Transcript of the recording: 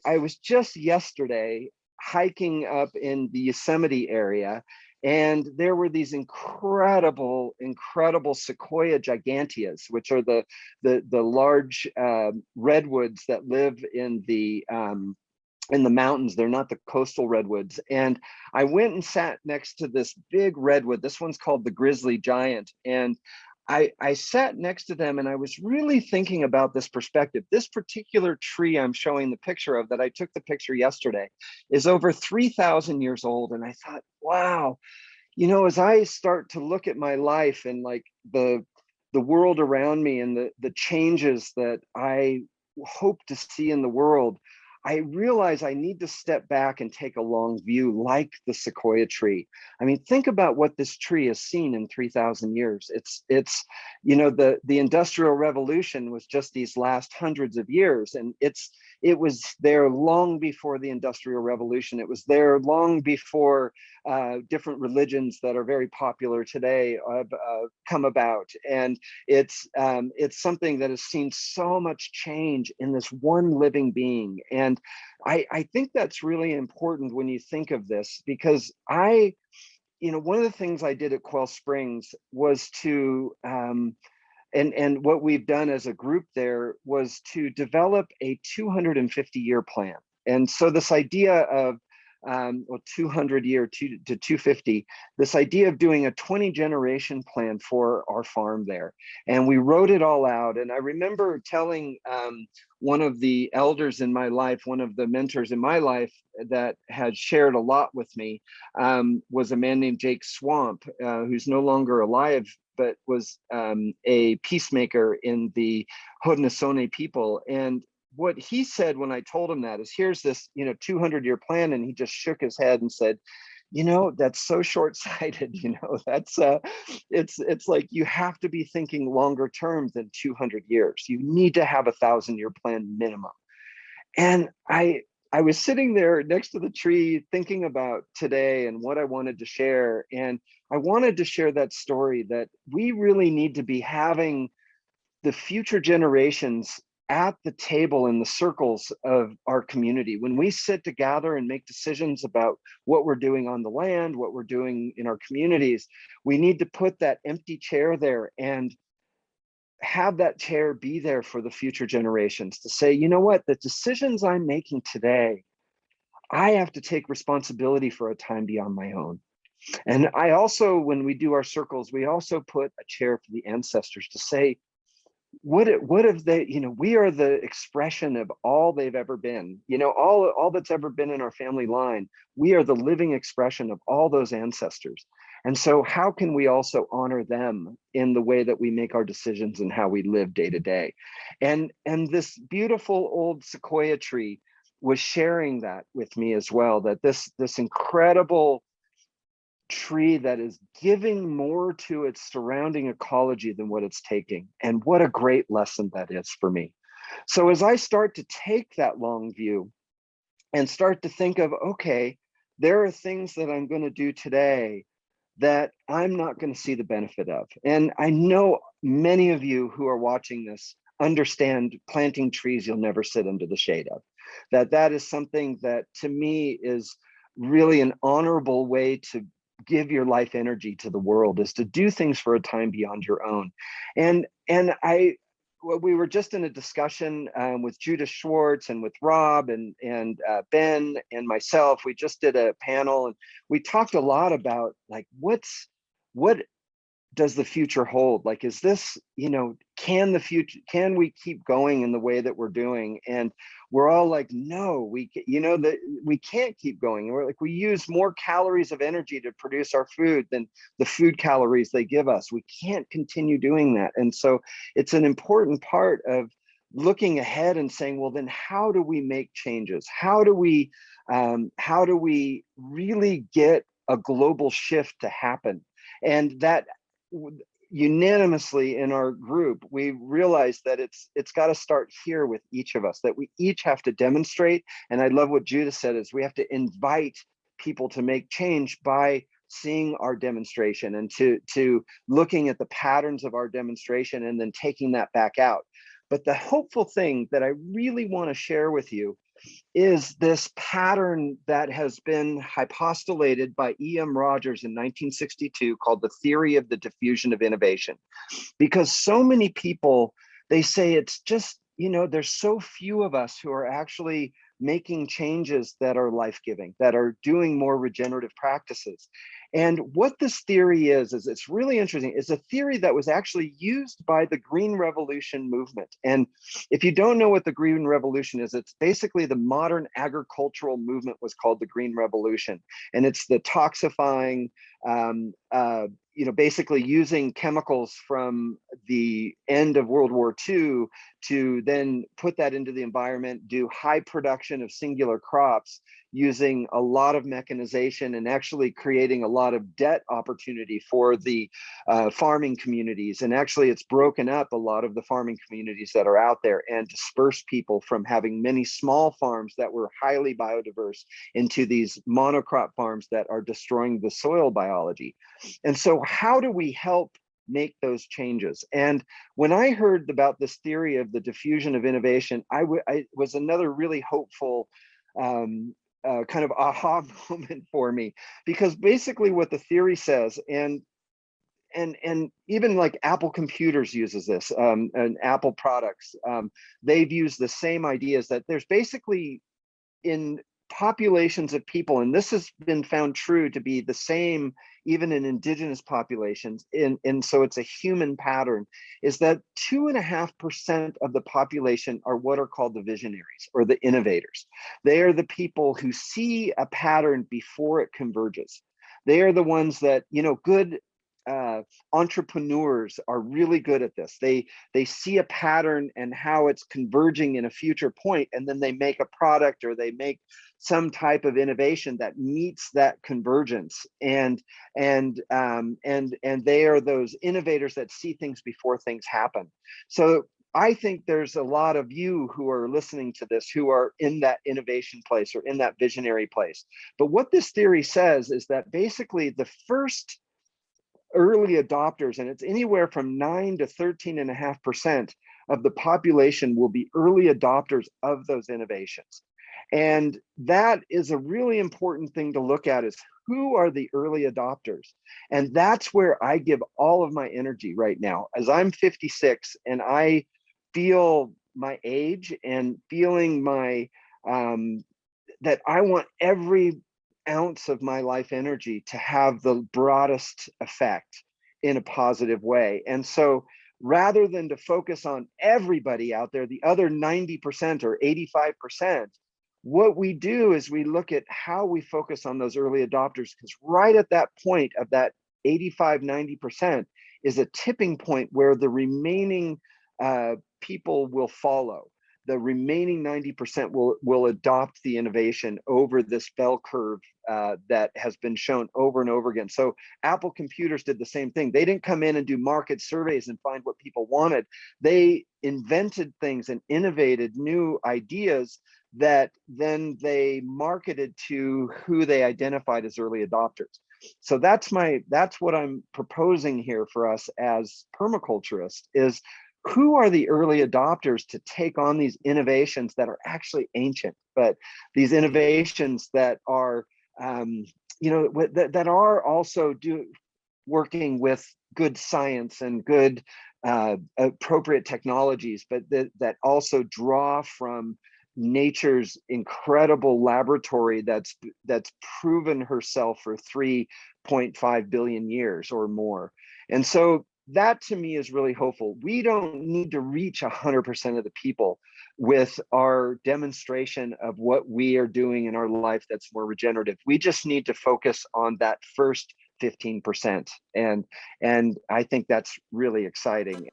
I was just yesterday hiking up in the Yosemite area, and there were these incredible sequoia giganteas, which are the large redwoods that live in the mountains. They're not the coastal redwoods. And I went and sat next to this big redwood. This one's called the Grizzly Giant. And I sat next to them and I was really thinking about this perspective. This particular tree I'm showing the picture of, that I took the picture yesterday, is over 3,000 years old. And I thought, wow, as I start to look at my life and like the world around me and the changes that I hope to see in the world, I realize I need to step back and take a long view, like the sequoia tree. I mean, think about what this tree has seen in 3,000 years. It's the Industrial Revolution was just these last hundreds of years, and it was there long before the Industrial Revolution. It was there long before different religions that are very popular today come about, and it's something that has seen so much change in this one living being. And I think that's really important when you think of this, because one of the things I did at Quail Springs was to and what we've done as a group there was to develop a 250-year plan. And so this idea of 200 year to 250, this idea of doing a 20-generation plan for our farm there. And we wrote it all out. And I remember telling one of the elders in my life, one of the mentors in my life that had shared a lot with me, was a man named Jake Swamp, who's no longer alive, but was a peacemaker in the Haudenosaunee people. And what he said when I told him that is, here's this 200-year plan, and he just shook his head and said, that's so short-sighted. That's it's like you have to be thinking longer term than 200 years. You need to have a 1,000-year plan minimum. And I was sitting there next to the tree thinking about today and what I wanted to share. And I wanted to share that story, that we really need to be having the future generations at the table in the circles of our community. When we sit together and make decisions about what we're doing on the land, what we're doing in our communities, we need to put that empty chair there and have that chair be there for the future generations to say, you know what, the decisions I'm making today, I have to take responsibility for a time beyond my own. And I also, when we do our circles, we also put a chair for the ancestors to say, what have they, we are the expression of all they've ever been, all that's ever been in our family line. We are the living expression of all those ancestors. And so how can we also honor them in the way that we make our decisions and how we live day to day? And this beautiful old sequoia tree was sharing that with me as well, that this incredible tree that is giving more to its surrounding ecology than what it's taking. And what a great lesson that is for me. So as I start to take that long view and start to think of, okay, there are things that I'm going to do today that I'm not going to see the benefit of. And I know many of you who are watching this understand planting trees you'll never sit under the shade of. That is something that to me is really an honorable way to give your life energy to the world, is to do things for a time beyond your own. And we were just in a discussion with Judith Schwartz and with Rob and Ben and myself. We just did a panel and we talked a lot about like, what does the future hold? Like, is this, can we keep going in the way that we're doing? And we're all like, no, we can't keep going. And we're like, we use more calories of energy to produce our food than the food calories they give us. We can't continue doing that. And so it's an important part of looking ahead and saying, well, then how do we make changes? How do we really get a global shift to happen? And that unanimously in our group, we realized that it's got to start here with each of us, that we each have to demonstrate. And I love what Judith said, is we have to invite people to make change by seeing our demonstration and to looking at the patterns of our demonstration and then taking that back out. But the hopeful thing that I really want to share with you is this pattern that has been hypostulated by E.M. Rogers in 1962 called the theory of the diffusion of innovation. Because so many people, they say it's just, there's so few of us who are actually making changes that are life-giving, that are doing more regenerative practices. And what this theory is it's really interesting. It's a theory that was actually used by the Green Revolution movement. And if you don't know what the Green Revolution is, it's basically the modern agricultural movement was called the Green Revolution. And it's the toxifying, basically using chemicals from the end of World War II to then put that into the environment, do high production of singular crops using a lot of mechanization and actually creating a lot of debt opportunity for the farming communities. And actually it's broken up a lot of the farming communities that are out there and dispersed people from having many small farms that were highly biodiverse into these monocrop farms that are destroying the soil biology. And so how do we help make those changes? And when I heard about this theory of the diffusion of innovation, I was another really hopeful kind of aha moment for me, because basically what the theory says, and even like Apple Computers uses this, and Apple products, they've used the same ideas that there's basically in populations of people, and this has been found true to be the same even in indigenous populations, and so it's a human pattern, is that 2.5% of the population are what are called the visionaries or the innovators. They are the people who see a pattern before it converges. They are the ones that, good entrepreneurs are really good at this. They see a pattern and how it's converging in a future point, and then they make a product or they make some type of innovation that meets that convergence. And they are those innovators that see things before things happen. So I think there's a lot of you who are listening to this who are in that innovation place or in that visionary place. But what this theory says is that basically the first early adopters, and it's anywhere from 9 to 13.5% of the population will be early adopters of those innovations. And that is a really important thing to look at, is who are the early adopters? And that's where I give all of my energy right now, as I'm 56 and I feel my age and feeling my, that I want every ounce of my life energy to have the broadest effect in a positive way. And so rather than to focus on everybody out there, the other 90% or 85%, what we do is we look at how we focus on those early adopters, because right at that point of that 85–90% is a tipping point where the remaining people will follow. The remaining 90% will adopt the innovation over this bell curve that has been shown over and over again. So Apple Computers did the same thing. They didn't come in and do market surveys and find what people wanted. They invented things and innovated new ideas that then they marketed to who they identified as early adopters. So that's what I'm proposing here for us as permaculturists, is who are the early adopters to take on these innovations that are actually ancient, but these innovations that are, that are also working with good science and good appropriate technologies, but that also draw from nature's incredible laboratory that's proven herself for 3.5 billion years or more. And so that to me is really hopeful. We don't need to reach 100% of the people with our demonstration of what we are doing in our life that's more regenerative. We just need to focus on that first 15%. And I think that's really exciting.